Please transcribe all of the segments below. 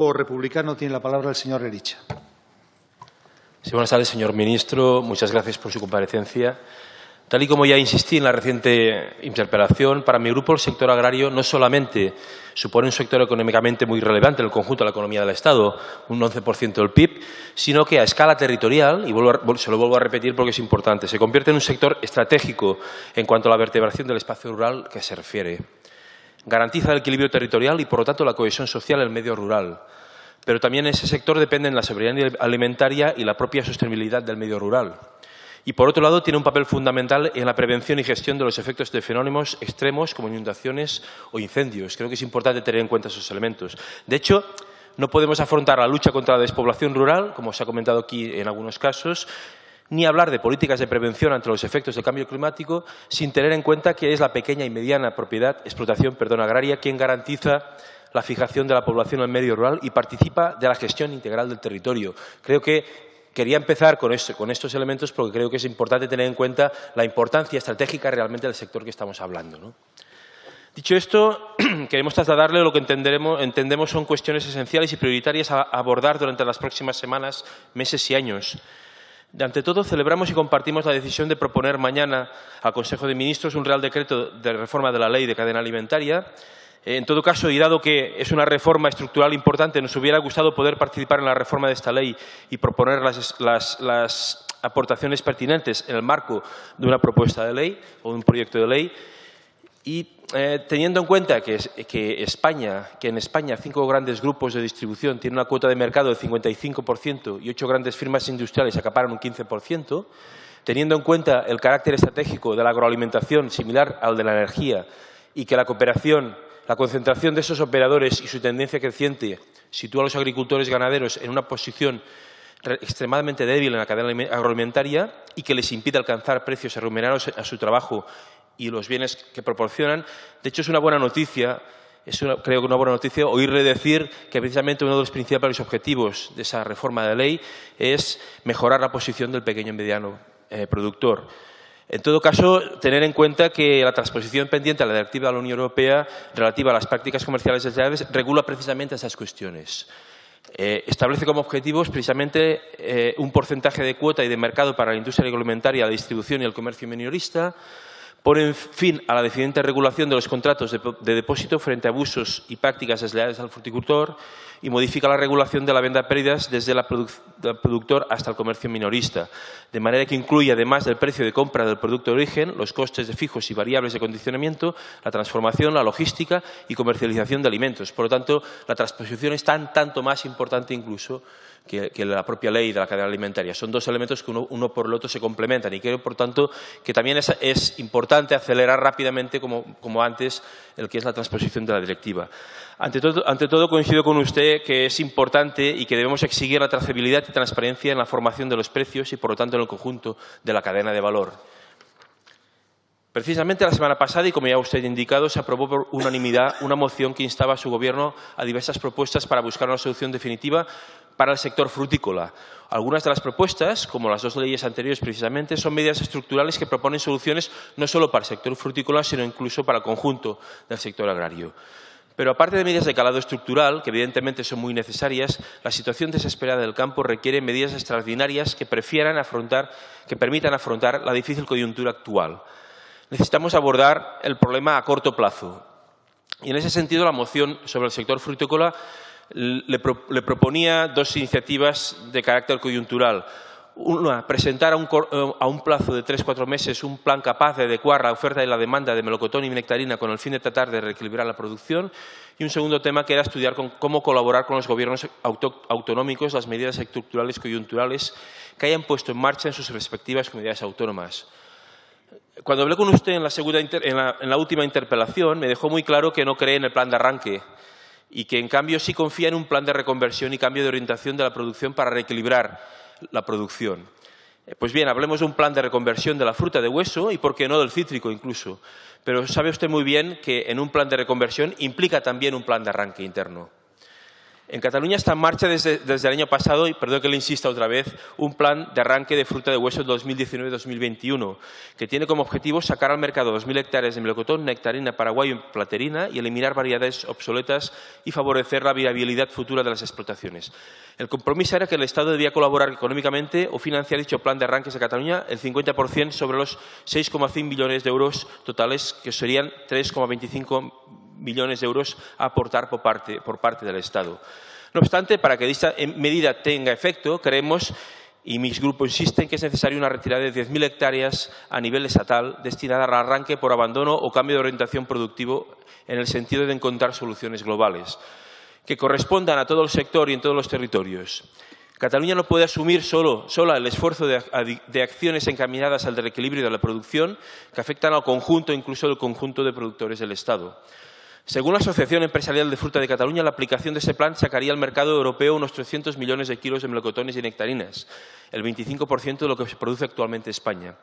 Republicano tiene la palabra el señor Ericha. Sí, buenas tardes, señor ministro. Muchas gracias por su comparecencia. Tal y como ya insistí en la reciente interpelación, para mi grupo el sector agrario no solamente supone un sector económicamente muy relevante en el conjunto de la economía del Estado, un 11% del PIB, sino que a escala territorial, y se lo vuelvo a repetir porque es importante, se convierte en un sector estratégico en cuanto a la vertebración del espacio rural que se refiere. Garantiza el equilibrio territorial y, por lo tanto, la cohesión social en el medio rural. Pero también ese sector depende de la soberanía alimentaria y la propia sostenibilidad del medio rural. Y, por otro lado, tiene un papel fundamental en la prevención y gestión de los efectos de fenómenos extremos como inundaciones o incendios. Creo que es importante tener en cuenta esos elementos. De hecho, no podemos afrontar la lucha contra la despoblación rural, como se ha comentado aquí en algunos casos, ni hablar de políticas de prevención ante los efectos del cambio climático sin tener en cuenta que es la pequeña y mediana explotación agraria quien garantiza la fijación de la población en el medio rural y participa de la gestión integral del territorio. Creo que quería empezar con estos elementos porque creo que es importante tener en cuenta la importancia estratégica realmente del sector que estamos hablando, ¿no? Dicho esto, queremos trasladarle lo que entendemos son cuestiones esenciales y prioritarias a abordar durante las próximas semanas, meses y años. Ante todo, celebramos y compartimos la decisión de proponer mañana al Consejo de Ministros un Real Decreto de reforma de la Ley de Cadena Alimentaria. En todo caso, y dado que es una reforma estructural importante, nos hubiera gustado poder participar en la reforma de esta ley y proponer las aportaciones pertinentes en el marco de una propuesta de ley o de un proyecto de ley. Y teniendo en cuenta que en España 5 grandes grupos de distribución tienen una cuota de mercado del 55% y 8 grandes firmas industriales acaparan un 15%, teniendo en cuenta el carácter estratégico de la agroalimentación similar al de la energía y que la concentración de esos operadores y su tendencia creciente sitúa a los agricultores y ganaderos en una posición extremadamente débil en la cadena agroalimentaria y que les impide alcanzar precios remunerados a su trabajo y los bienes que proporcionan. De hecho, es una buena noticia, creo que una buena noticia, oírle decir que precisamente uno de los principales objetivos de esa reforma de ley es mejorar la posición del pequeño y mediano productor. En todo caso, tener en cuenta que la transposición pendiente a la Directiva de la Unión Europea relativa a las prácticas comerciales desleales regula precisamente esas cuestiones. Establece como objetivos precisamente un porcentaje de cuota y de mercado para la industria agroalimentaria, la distribución y el comercio minorista. Pone fin a la deficiente regulación de los contratos de depósito frente a abusos y prácticas desleales al fruticultor y modifica la regulación de la venta a pérdidas desde el productor hasta el comercio minorista, de manera que incluye, además del precio de compra del producto de origen, los costes de fijos y variables de condicionamiento, la transformación, la logística y comercialización de alimentos. Por lo tanto, la transposición es tanto más importante incluso que la propia ley de la cadena alimentaria. Son dos elementos que uno por el otro se complementan y creo, por tanto, que también es importante acelerar rápidamente, como antes, el que es la transposición de la directiva. Ante todo, coincido con usted que es importante y que debemos exigir la trazabilidad y transparencia en la formación de los precios y, por lo tanto, en el conjunto de la cadena de valor. Precisamente la semana pasada, y como ya usted ha indicado, se aprobó por unanimidad una moción que instaba a su Gobierno a diversas propuestas para buscar una solución definitiva para el sector frutícola. Algunas de las propuestas, como las dos leyes anteriores precisamente, son medidas estructurales que proponen soluciones no solo para el sector frutícola, sino incluso para el conjunto del sector agrario. Pero aparte de medidas de calado estructural, que evidentemente son muy necesarias, la situación desesperada del campo requiere medidas extraordinarias que permitan afrontar la difícil coyuntura actual. Necesitamos abordar el problema a corto plazo. Y en ese sentido, la moción sobre el sector frutícola le proponía dos iniciativas de carácter coyuntural. Una, presentar a un plazo de 3-4 meses un plan capaz de adecuar la oferta y la demanda de melocotón y nectarina con el fin de tratar de reequilibrar la producción. Y un segundo tema que era estudiar cómo colaborar con los gobiernos autonómicos las medidas estructurales coyunturales que hayan puesto en marcha en sus respectivas comunidades autónomas. Cuando hablé con usted en la última interpelación, me dejó muy claro que no cree en el plan de arranque y que, en cambio, sí confía en un plan de reconversión y cambio de orientación de la producción para reequilibrar la producción. Pues bien, hablemos de un plan de reconversión de la fruta de hueso y, por qué no, del cítrico incluso. Pero sabe usted muy bien que en un plan de reconversión implica también un plan de arranque interno. En Cataluña está en marcha desde el año pasado, y perdón que le insista otra vez, un plan de arranque de fruta de hueso 2019-2021, que tiene como objetivo sacar al mercado 2.000 hectáreas de melocotón, nectarina, paraguayo y platerina y eliminar variedades obsoletas y favorecer la viabilidad futura de las explotaciones. El compromiso era que el Estado debía colaborar económicamente o financiar dicho plan de arranques de Cataluña el 50% sobre los 6,5 millones de euros totales, que serían 3,25 millones de euros a aportar por parte del Estado. No obstante, para que esta medida tenga efecto, creemos, y mi grupo insiste, en que es necesaria una retirada de 10.000 hectáreas a nivel estatal destinada al arranque por abandono o cambio de orientación productivo en el sentido de encontrar soluciones globales que correspondan a todo el sector y en todos los territorios. Cataluña no puede asumir sola el esfuerzo de acciones encaminadas al reequilibrio de la producción que afectan al conjunto, incluso al conjunto de productores del Estado. Según la Asociación Empresarial de Fruta de Cataluña, la aplicación de ese plan sacaría al mercado europeo unos 300 millones de kilos de melocotones y nectarinas, el 25% de lo que se produce actualmente en España.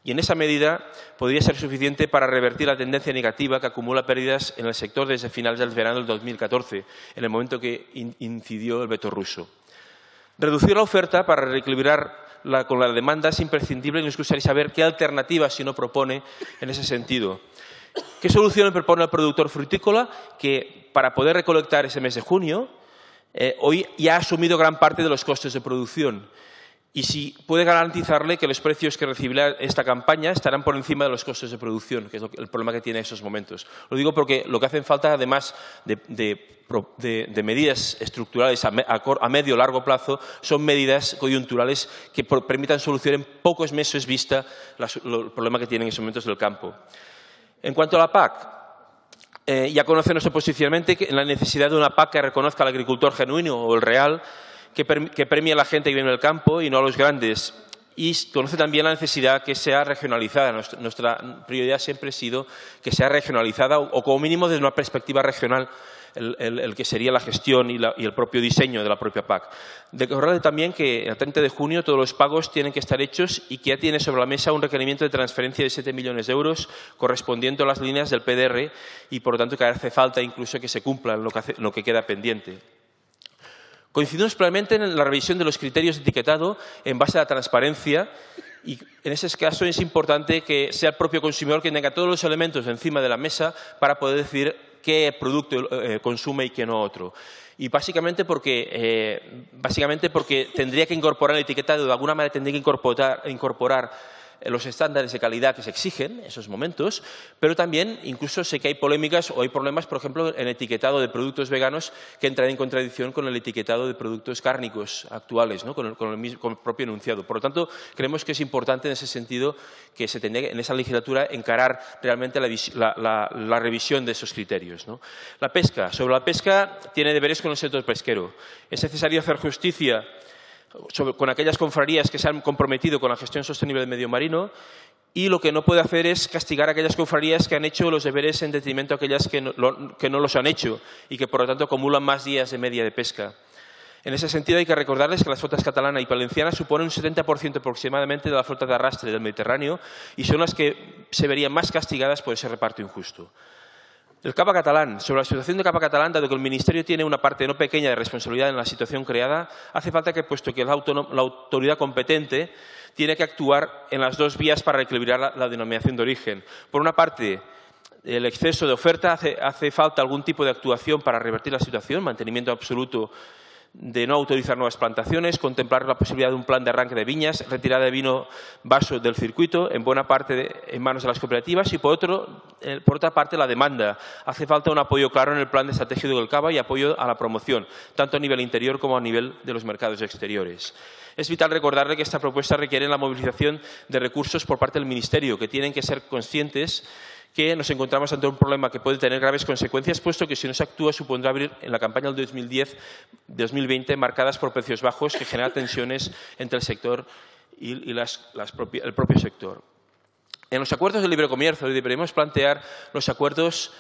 Y en esa medida podría ser suficiente para revertir la tendencia negativa que acumula pérdidas en el sector desde finales del verano del 2014, en el momento que incidió el veto ruso. Reducir la oferta para reequilibrar con la demanda es imprescindible y nos gustaría saber qué alternativas si no propone en ese sentido. ¿Qué solución propone el productor frutícola que, para poder recolectar ese mes de junio, hoy ya ha asumido gran parte de los costes de producción? Y si puede garantizarle que los precios que recibirá esta campaña estarán por encima de los costes de producción, que es el problema que tiene en estos momentos. Lo digo porque lo que hacen falta, además de medidas estructurales a medio o largo plazo, son medidas coyunturales que permitan solucionar en pocos meses vista el problema que tienen en estos momentos del campo. En cuanto a la PAC, ya conoce nuestro posicionamiento en la necesidad de una PAC que reconozca al agricultor genuino o el real, que premie a la gente que vive en el campo y no a los grandes. Y conoce también la necesidad que sea regionalizada. Nuestra prioridad siempre ha sido que sea regionalizada o como mínimo desde una perspectiva regional el que sería la gestión y el propio diseño de la propia PAC. Recordarle también que el 30 de junio todos los pagos tienen que estar hechos y que ya tiene sobre la mesa un requerimiento de transferencia de 7 millones de euros correspondiendo a las líneas del PDR y, por lo tanto, que hace falta incluso que se cumpla lo que queda pendiente. Coincidimos plenamente en la revisión de los criterios de etiquetado en base a la transparencia y en ese caso es importante que sea el propio consumidor quien tenga todos los elementos encima de la mesa para poder decidir qué producto consume y qué no otro. Y básicamente porque tendría que incorporar el etiquetado, de alguna manera tendría que incorporar los estándares de calidad que se exigen en esos momentos, pero también incluso sé que hay polémicas o hay problemas, por ejemplo, en etiquetado de productos veganos que entran en contradicción con el etiquetado de productos cárnicos actuales, ¿no? con el propio enunciado. Por lo tanto, creemos que es importante en ese sentido que se tendría en esa legislatura encarar realmente la revisión de esos criterios, ¿no? La pesca. Sobre la pesca tiene deberes con el sector pesquero. Es necesario hacer justicia con aquellas confrarías que se han comprometido con la gestión sostenible del medio marino y lo que no puede hacer es castigar a aquellas confrarías que han hecho los deberes en detrimento a aquellas que no los han hecho y que, por lo tanto, acumulan más días de media de pesca. En ese sentido, hay que recordarles que las flotas catalana y valenciana suponen un 70% aproximadamente de la flota de arrastre del Mediterráneo y son las que se verían más castigadas por ese reparto injusto. El capa catalán. Sobre la situación del capa catalán, dado que el Ministerio tiene una parte no pequeña de responsabilidad en la situación creada, hace falta que, puesto que la autoridad competente tiene que actuar en las dos vías para equilibrar la denominación de origen. Por una parte, el exceso de oferta hace falta algún tipo de actuación para revertir la situación, mantenimiento absoluto de no autorizar nuevas plantaciones, contemplar la posibilidad de un plan de arranque de viñas, retirada de vino vaso del circuito, en buena parte en manos de las cooperativas y, por otra parte, la demanda. Hace falta un apoyo claro en el plan de estrategia del cava y apoyo a la promoción, tanto a nivel interior como a nivel de los mercados exteriores. Es vital recordarle que esta propuesta requiere la movilización de recursos por parte del Ministerio, que tienen que ser conscientes que nos encontramos ante un problema que puede tener graves consecuencias, puesto que si no se actúa supondrá abrir en la campaña del 2010-2020 marcadas por precios bajos que generan tensiones entre el sector y el propio sector. En los acuerdos de libre comercio deberemos plantear los acuerdos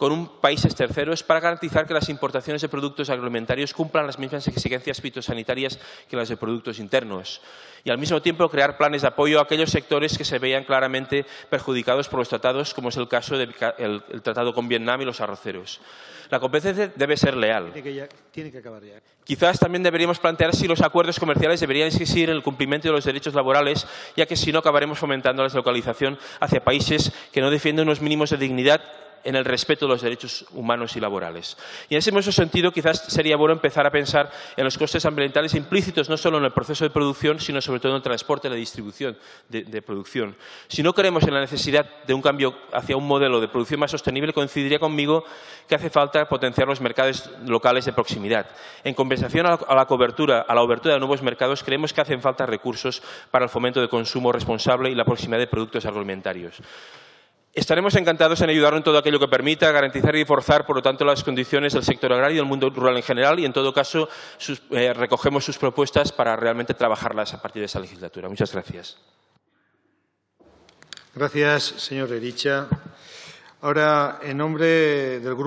con países terceros para garantizar que las importaciones de productos agroalimentarios cumplan las mismas exigencias fitosanitarias que las de productos internos. Y, al mismo tiempo, crear planes de apoyo a aquellos sectores que se veían claramente perjudicados por los tratados, como es el caso del tratado con Vietnam y los arroceros. La competencia debe ser leal. Tiene que acabar ya. Quizás también deberíamos plantear si los acuerdos comerciales deberían exigir el cumplimiento de los derechos laborales, ya que si no acabaremos fomentando la deslocalización hacia países que no defienden unos mínimos de dignidad en el respeto de los derechos humanos y laborales. Y en ese mismo sentido, quizás sería bueno empezar a pensar en los costes ambientales implícitos no solo en el proceso de producción, sino sobre todo en el transporte y la distribución de producción. Si no creemos en la necesidad de un cambio hacia un modelo de producción más sostenible, coincidiría conmigo que hace falta potenciar los mercados locales de proximidad. En compensación a la obertura de nuevos mercados, creemos que hacen falta recursos para el fomento de consumo responsable y la proximidad de productos agroalimentarios. Estaremos encantados en ayudar en todo aquello que permita garantizar y reforzar, por lo tanto, las condiciones del sector agrario y del mundo rural en general y, en todo caso, recogemos sus propuestas para realmente trabajarlas a partir de esa legislatura. Muchas gracias. Gracias, señor Eritja. Ahora, en nombre del Grupo